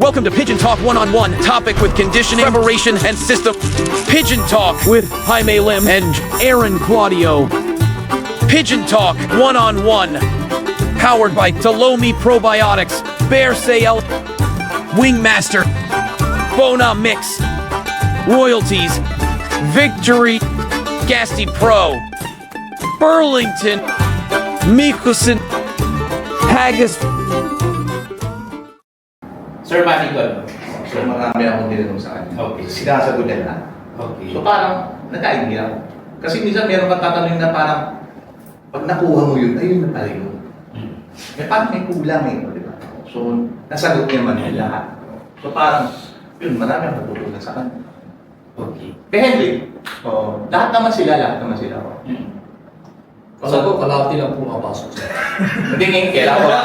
Welcome to Pigeon Talk One-on-One, topic with conditioning, preparation, and system. Pigeon Talk with Jaime Lim and Aaron Claudio. Pigeon Talk One-on-One, powered by Talomi Probiotics, Bear Sayel, Wingmaster, Bona Mix, Royalties, Victory, Gasty Pro, Burlington, Mikusin, Haggis. Sir, manikot. So marami akong tinanong sa kanya. Okay. Sinasagot niya lahat. Okay. So parang nag-idea ako. Kasi minsan meron kang tatanungin na parang pag nakuha mo yun, ayun na pala yun. Eh parang may kulang eh, di ba? So nasagot niya man yun lahat. So parang yun, marami akong tutulong sa kanya. Okay. Kaya Henry, lahat naman sila. Kala ko, kalahati lang pumapasok siya. Hindi ngayon, kailangan ko.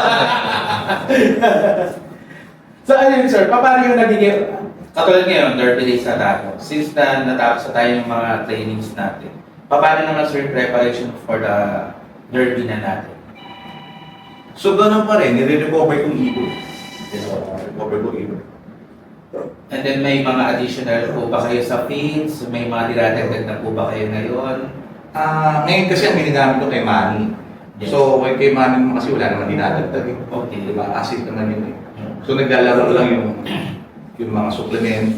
So ayun sir, paano yung nagiging... Katulad ngayon, 30 days na tayo. Since na natapos na tayo yung mga trainings natin, paano naman sir preparation for the derby na natin? So ganun pa rin, nire-recover yung ibon. Recover ko ibon. And then may mga additional po ba kayo sa feeds? May mga dinadagdag na po ba kayo ngayon? Ngayon kasi ang ginagamit ko kay Manny. Yes. So kay Manny naman kasi wala naman dinadagdag eh. Okay. Diba? Acid naman yun eh. So naglalaro lang yung mga supplement,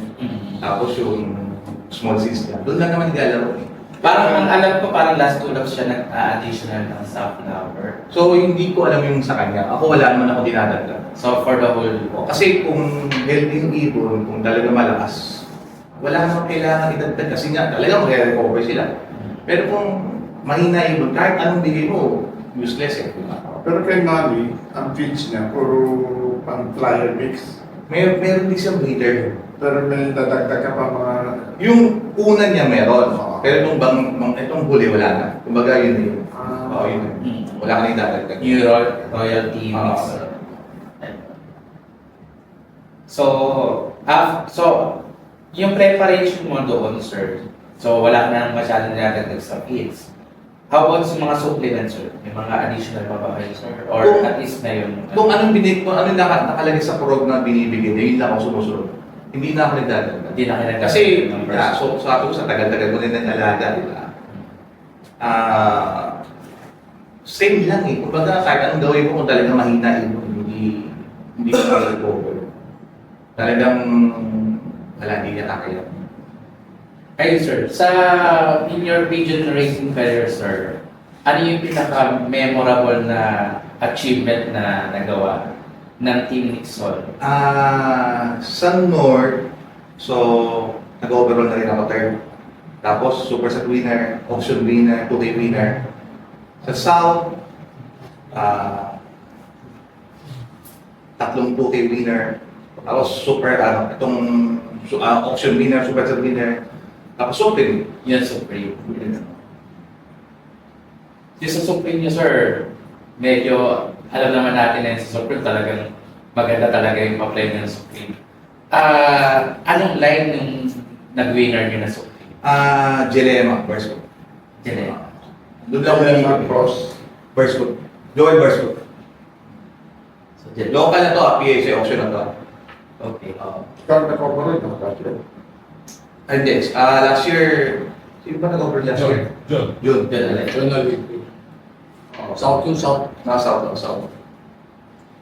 tapos yung small seeds niya. Doon lang naman naglalaro eh. Parang ang alam ko, parang last 2 laps siya nag-additional ng sunflower. So hindi ko alam yung sa kanya. Ako wala naman ako dinadagdag. So for the whole... Kasi kung healthy yung ibon, kung talaga malakas, wala naman kailangan idagdag kasi nga talaga mag-recover sila. Pero kung mahina ibon, kahit anong bigay mo, useless eh. Pero kay Manny, ang feeds niya, puro pang-flyer mix. Meron din siyang breeder. Pero may dadagdag ka pa mga... Yung una niya meron, pero itong huli wala na. Kumbaga yun yun. Oo, yun. Wala ka na idadagdag. New royalty mix. So, yung preparation mo doon, sir, so wala ka na masyadong nilalagdag sa feeds. How about sa mga supplements, sir? May mga additional pa ba kayo, sir? Or Kung- at least na yung... Kung ano nakalagay sa prog na binibigay, yun lang ako sumusunod. Hindi na ako nagdadagdag. Hindi na kinagagawin Kasi, ng numbers. so sa ato sa tagal-tagal ko din nag-alaga, di ba? Same lang eh. Kumbaga, kahit anong gawin mo kung talagang mahina yun, hindi ko mag-recover. Talagang, wala, hindi niya kakaya. Ayun, sir. In your pigeon racing career, sir, ano yung pinaka-memorable na achievement na nagawa ng Team Nixon? Sa North, so, nag-overall na rin ako third. Tapos, Super Set winner, Auction winner, 2K winner. Sa South, tatlong 2K winner. Tapos, Auction winner, Super Set winner. Tapos, Supreme. Yan, Supreme. Yung sa Supreme niyo, sir, medyo alam naman natin na yung sa Supreme talagang maganda talaga yung pa-play ng Supreme. Anong line yung nag-winner niyo na Supreme? Jelema, Berscoop. Jelena. Doon lang Jelema Cross. Berscoop. Joel Berscoop. So, Jelena. Local na to, PSA auction na to. Okay. Ikaw nag-operate ng kasi. Hindi, last year, sino ba nag-over last year? John. June. Jelena. Journal. South yung South. South.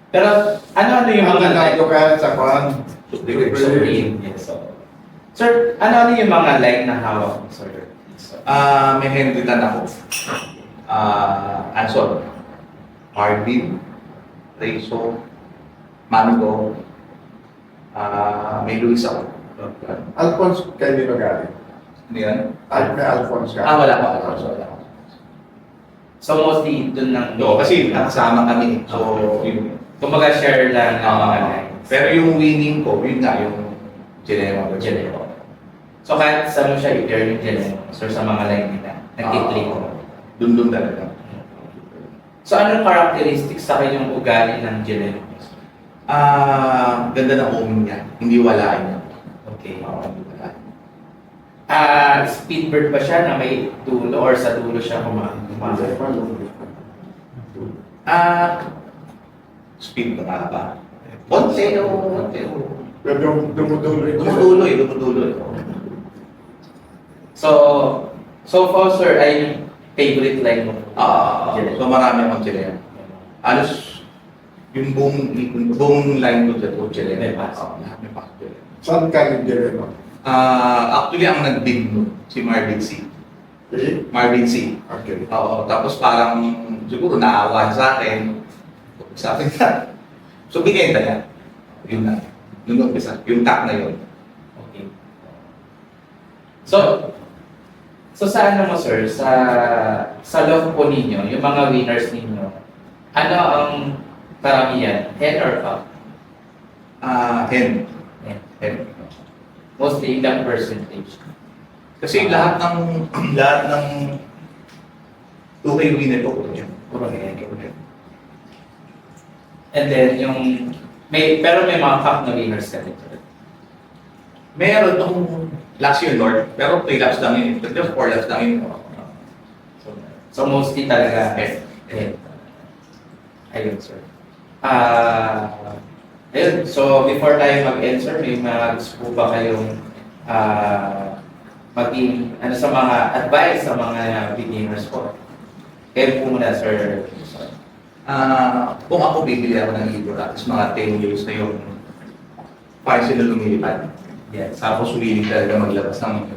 Pero ano yung Ang mga line? nalago ka sa kwan. Supreme. Yes. So, sir, ano yung mga line na hawak mo, sir? So, May Henry Tan ako. Anson. Marvin. Rayso. Mango. May Luis ako. Alphonse, kayo di ba galing? Ano yan? May Alphonse ka? Wala pa. Wala pa. so mostly dun ng... No, kasi nakasama kami. So, yun. Kumbaga share lang ng mga lines. Pero yung winning ko, yun nga, yung Jelema. Jelena. So kahit saan mo siya i-pair yung Jelena, sir, sa mga line nila, nag-click ko. Dun talaga. So anong characteristics sa kanyang ugali ng Jelena? Ganda ng omen niya. Hindi walain niya. Okay. Hindi walain. Speedbird ba siya na may dulo or sa dulo siya kumain? Speed na nga ba? Konti o Dumuduloy. Dumuduloy. So far, sir, ay yung favorite line mo. So marami akong chilean. Halos yung buong line ko dyan, chilean. May pass. May pass chilean. Saan ka nag-direct? Actually, ang nag-big nun, si Marvin C. Okay. Marvin C. Okay. Oo, tapos parang siguro naawa sa akin. Sabi na. So, binenta niya. Yun na. Nung umpisa, yung tap na yun. Okay. So sa ano mo, sir, sa love po ninyo, yung mga winners ninyo, ano ang karamihan? Head or cup? Hen. Head. Mostly ilang percentage? Kasi lahat ng 2K winner ko ko dyan. Puro head. And then yung pero may mga cup na winners ka rin. Meron tong last year, Lord, pero 3 laps lang yun. Pero 4 laps lang yun. So mostly talaga head. Ayun, sir. Ayun, so before tayo mag-answer, may mga gusto po ba kayong maging sa mga advice sa mga beginners po? Kayo po muna, sir. Kung ako bibili ako ng libro, at least mga 10 years na yung paano sila lumilipad. Yes. Tapos willing talaga maglabas ng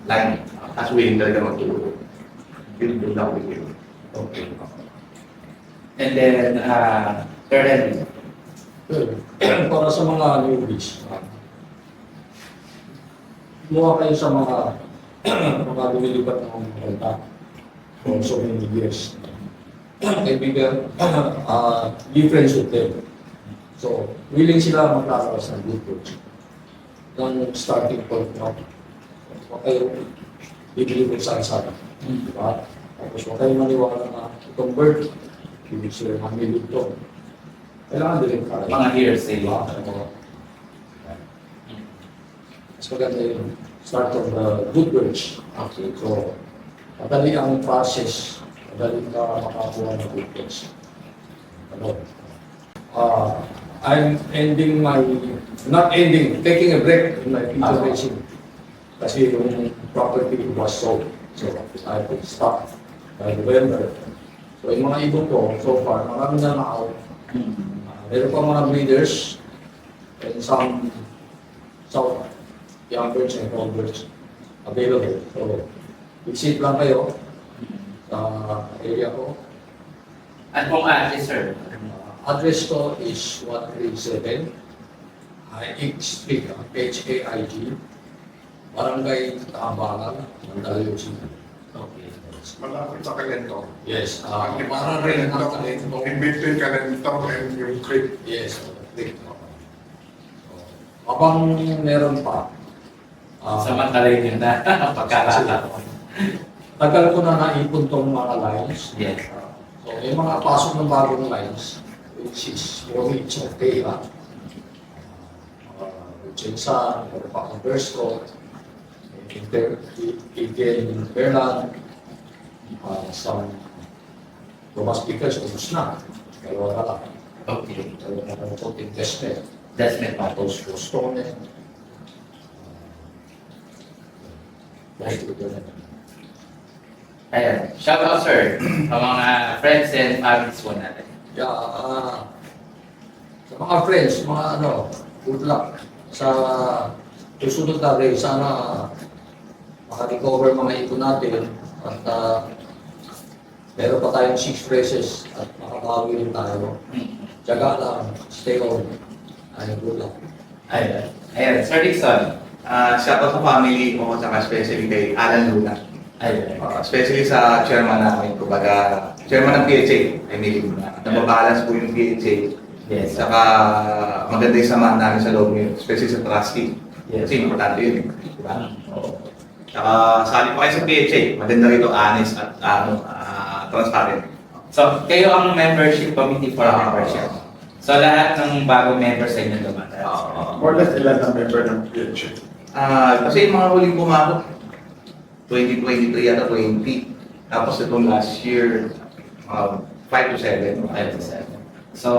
line. Tapos willing talaga magturo. Build ako bibili. Okay. And then, third Henry. Para sa mga newbies, kumuha kayo sa mga lumilipat ng renta for so many years. Kaibigan, be friends with them. So, willing sila magkakaroon ng good coach. Yung starting point nyo, huwag kayo bibili kung saan-saan. Diba? Tapos huwag kayo maniwala na itong bird, ibig sila hamilin ito. Kailangan din ka. Mga hearsay. Diba? Mas maganda yung start of the good words. Okay. So, madali ang process, madali ka makakuha ng good words. Ano? I'm taking a break in my future racing. Kasi yung property was sold. So, I could stop by November. So, yung mga ibon ko, so far, marami na na-out. Meron pa mga breeders and some young birds and old birds available. So, visit lang kayo sa area ko. At kung sir? Address ko is 137 Haig Street, Haig, Barangay Tabangan, Mandaluyong City. Okay. Malapit sa Calento. Yes, para rin ang talento. In between Calento and yung creek. Yes, creek. Habang meron pa, Samantalay nyo na pagkakataon. tagal ko na naipon tong mga lines. Yes. So, may mga pasok ng bagong lines, which is for me, it's okay ha. Jensan, meron pa akong Bersco, Again, Berlan, some Thomas Pickers, ubus na. Dalawa na lang. Okay. Dalawa na lang ito, Desmet, That's my part. tapos Rostone. Ayan. Shout out, sir. Sa mga friends and families po natin. Yeah, sa mga friends, mga good luck sa susunod na race. Sana maka-recover mga ipon natin at meron pa tayong 6 races at makabawi rin tayo. Tiyaga lang, stay on. Ay, good luck. Ayan. Ayan. Sir Dixon. Shout out sa family ko, saka especially kay Alan Luna. Ayan. Especially sa chairman namin, kumbaga, chairman ng PHA, Emily Luna. Nababalance po yung PHA. Yes. Saka maganda yung samahan namin sa loob ngayon, especially sa trustee. Yes. Kasi importante yun. Diba? Saka sali pa kayo sa PHA, maganda rito, honest at transparent. So, kayo ang membership committee for membership. So, lahat ng bagong members sa inyo dumatas. More or less ilan ang member ng PHA? Kasi yung mga huling pumakot, 2023 yata 20. Tapos itong last year, 5 to 7. 5 to 7. So,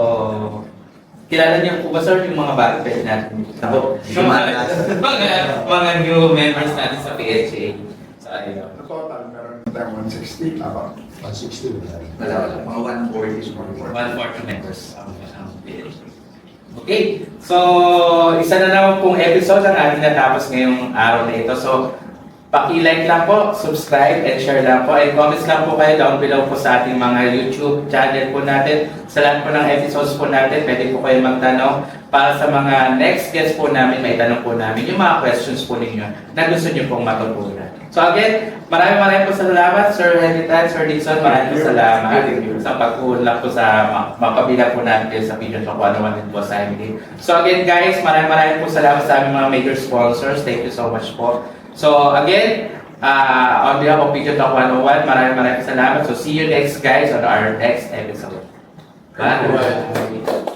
kilala niyo po ba sir yung mga bago pwede natin? Ako, Yung mga new members natin sa PHA. So, ayun. Sa total, meron tayong 160 about. 160 wala. Wala. Mga 140 is 140. 140 members ang PHA. Okay, so isa na naman pong episode ang ating natapos ngayong araw na ito. So, paki-like lang po, subscribe, and share lang po. And comments lang po kayo down below po sa ating mga YouTube channel po natin. Sa lahat po ng episodes po natin, pwede po kayo magtanong. Para sa mga next guest po namin, may tanong po namin yung mga questions po ninyo na gusto nyo pong matutunan. So again, maraming po salamat, Sir Heditan, Sir Dixon, maraming po salamat sa pag-uulap po sa mapabilang po natin sa Pigeon Talk 101 and po sa MD. So again guys, maraming po salamat sa aming mga major sponsors. Thank you so much po. So again, on behalf of Pigeon Talk 101, maraming salamat. So see you next guys on our next episode. Bye!